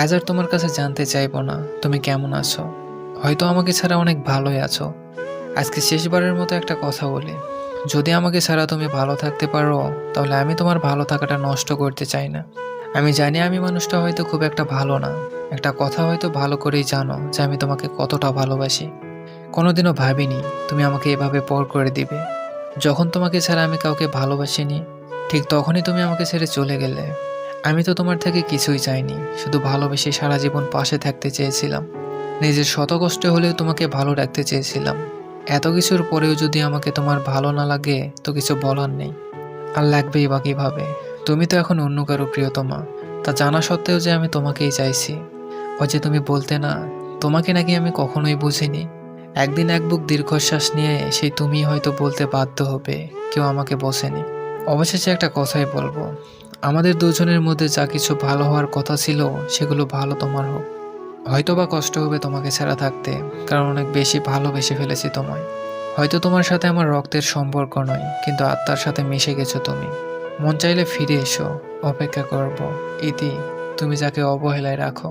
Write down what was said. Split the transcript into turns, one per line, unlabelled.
আজ আর তোমার কাছে জানতে চাইবো না তুমি কেমন আছো। হয়তো আমাকে ছাড়া অনেক ভালোই আছো। আজকে শেষবারের মতো একটা কথা বলি, যদি আমাকে ছাড়া তুমি ভালো থাকতে পারো, তাহলে আমি তোমার ভালো থাকাটা নষ্ট করতে চাই না। আমি জানি আমি মানুষটা হয়তো খুব একটা ভালো না, একটা কথা হয়তো ভালো করেই জানো যে আমি তোমাকে কতটা ভালোবাসি। কোনোদিনও ভাবিনি তুমি আমাকে এভাবে পর করে দিবে। যখন তোমাকে ছাড়া আমি কাউকে ভালোবাসিনি, ঠিক তখনই তুমি আমাকে ছেড়ে চলে গেলে। আমি তো তোমার থেকে কিছুই চাইনি, শুধু ভালোবেসে সারা জীবন পাশে থাকতে চেয়েছিলাম। নিজের শত কষ্টে হলেও তোমাকে ভালো রাখতে চেয়েছিলাম। এত কিছুর পরেও যদি আমাকে তোমার ভালো না লাগে, তো কিছু বলার নেই। আর লাগবেই বা কিভাবে? তুমি তো এখন অন্য কারো প্রিয়তমা। তা জানা সত্ত্বেও যে আমি তোমাকেই চাইছি। ওই যে তুমি বলতে না, তোমাকে নাকি আমি কখনোই বুঝিনি। একদিন এক বুক দীর্ঘশ্বাস নিয়ে সেই তুমিই হয়তো বলতে বাধ্য হবে কেউ আমাকে বোঝেনি। অবশেষে একটা কথাই বলবো, আমাদের দুজনের মধ্যে যা কিছু ভালো হওয়ার কথা ছিল, সেগুলো ভালো তোমার হোক। হয়তো বা কষ্ট হবে তোমাকে ছাড়া থাকতে, কারণ অনেক বেশি ভালোবেসে ফেলেছি তোমায়। হয়তো তোমার সাথে আমার রক্তের সম্পর্ক নয়, কিন্তু আত্মার সাথে মিশে গেছো তুমি। মন চাইলে ফিরে এসো, অপেক্ষা করব। ইতি, তুমি যাকে অবহেলায় রাখো।